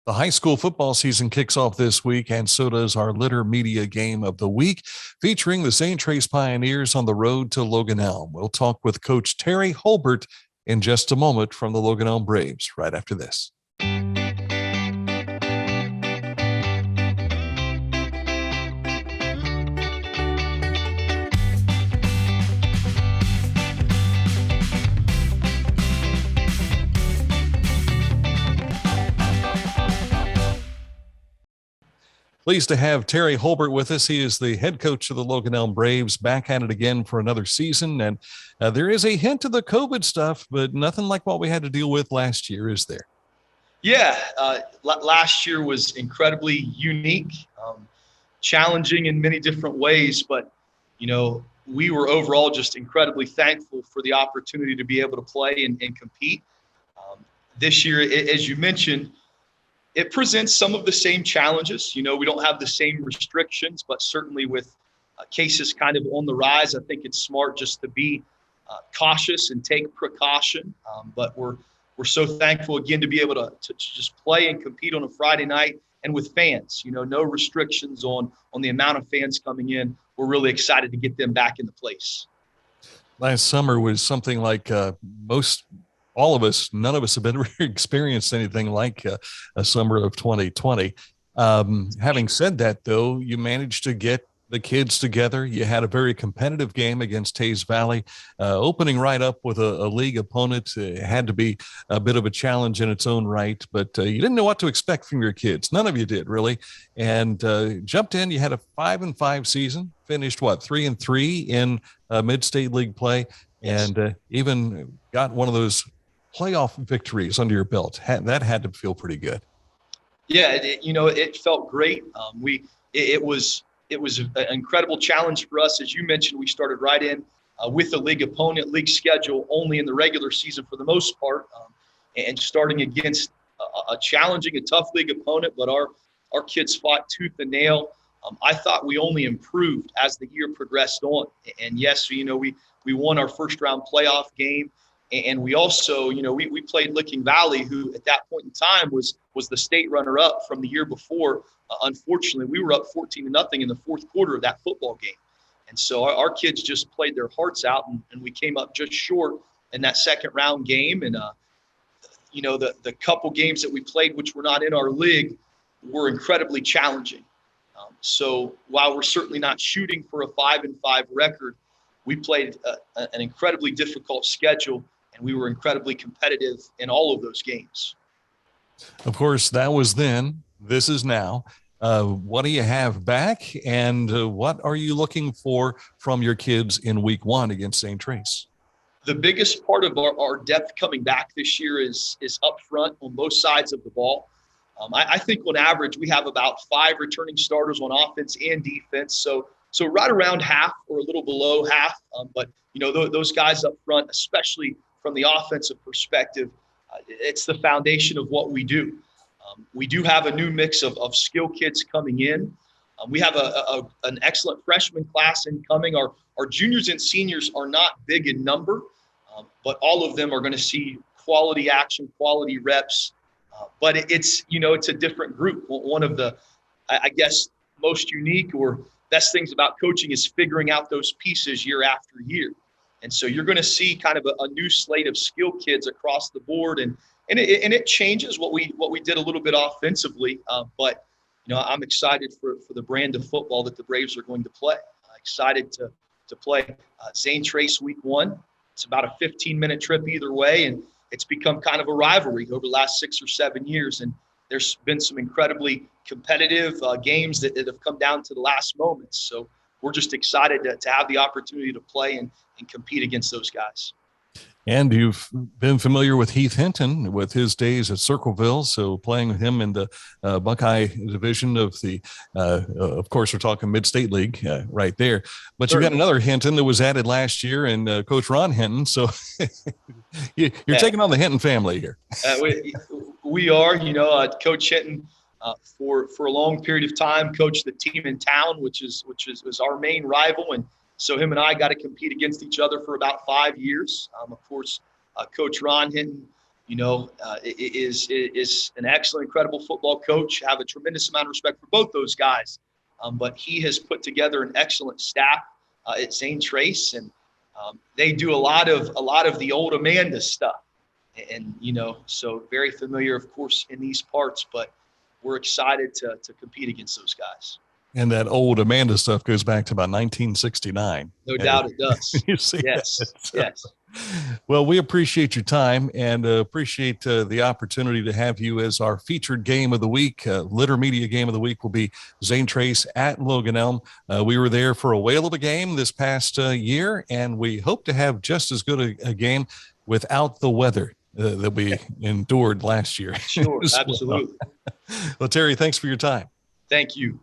The high school football season kicks off this week, and so does our Litter Media Game of the Week, featuring the Zane Trace Pioneers on the road to Logan Elm. We'll talk with Coach Terry Holbert in just a moment from the Logan Elm Braves right after this. Pleased to have Terry Holbert with us. He is the head coach of the Logan Elm Braves, back at it again for another season. And there is a hint of the COVID stuff, but nothing like what we had to deal with last year, is there? Yeah, last year was incredibly unique, challenging in many different ways. But, we were overall just incredibly thankful for the opportunity to be able to play and compete. This year, as you mentioned, it presents some of the same challenges. We don't have the same restrictions, but certainly with cases kind of on the rise, I think it's smart just to be cautious and take precaution. But we're so thankful again to be able to just play and compete on a Friday night and with fans. No restrictions on the amount of fans coming in. We're really excited to get them back into place. Last summer was something like all of us, none of us have been experienced anything like a summer of 2020. Having said that, though, you managed to get the kids together. You had a very competitive game against Taze Valley, opening right up with a league opponent. It had to be a bit of a challenge in its own right, but you didn't know what to expect from your kids. None of you did, really. And jumped in. You had a 5-5 season, finished 3-3 in mid-state league play, and even got one of those playoff victories under your belt. That had to feel pretty good. Yeah, it felt great. It was an incredible challenge for us. As you mentioned, we started right in with a league opponent, league schedule only in the regular season for the most part, and starting against a challenging, a tough league opponent. But our kids fought tooth and nail. I thought we only improved as the year progressed on. And yes, we won our first round playoff game. And we also, we played Licking Valley, who at that point in time was the state runner-up from the year before. Unfortunately, we were up 14-0 in the fourth quarter of that football game. And so our kids just played their hearts out, and we came up just short in that second round game. And, the couple games that we played, which were not in our league, were incredibly challenging. So while we're certainly not shooting for a 5-5 record, we played an incredibly difficult schedule. And we were incredibly competitive in all of those games. Of course, that was then. This is now. What do you have back, and what are you looking for from your kids in week one against Zane Trace? The biggest part of our depth coming back this year is up front on both sides of the ball. I think on average we have about 5 returning starters on offense and defense. So right around half or a little below half. But, those guys up front, especially from the offensive perspective, it's the foundation of what we do. We do have a new mix of skill kids coming in. We have an excellent freshman class incoming. Our juniors and seniors are not big in number, but all of them are going to see quality action, quality reps. But it's a different group. One of the, I guess, most unique or best things about coaching is figuring out those pieces year after year. And so you're going to see kind of a new slate of skill kids across the board, and it changes what we did a little bit offensively. But I'm excited for the brand of football that the Braves are going to play. Excited to play Zane Trace week 1. It's about a 15-minute trip either way, and it's become kind of a rivalry over the last 6 or 7 years. And there's been some incredibly competitive games that have come down to the last moments. So we're just excited to have the opportunity to play and compete against those guys. And you've been familiar with Heath Hinton with his days at Circleville, so playing with him in the Buckeye division of the, of course, we're talking Mid-State League right there. But you've got another Hinton that was added last year, and Coach Ron Hinton. So you're taking on the Hinton family here. We are, Coach Hinton for a long period of time coached the team in town, which is our main rival, and so him and I got to compete against each other for about 5 years. Of course, Coach Ron Hinton is an excellent, incredible football coach. Have a tremendous amount of respect for both those guys. But he has put together an excellent staff at Zane Trace, and they do a lot of the old Amanda stuff. And, so very familiar, of course, in these parts, but we're excited to compete against those guys. And that old Amanda stuff goes back to about 1969. No doubt it does. You see yes. that? Yes. Well, we appreciate your time and appreciate the opportunity to have you as our featured game of the week. Litter Media game of the week will be Zane Trace at Logan Elm. We were there for a whale of a game this past year, and we hope to have just as good a game without the weather that we endured last year. Sure, absolutely. Well, Terry, thanks for your time. Thank you.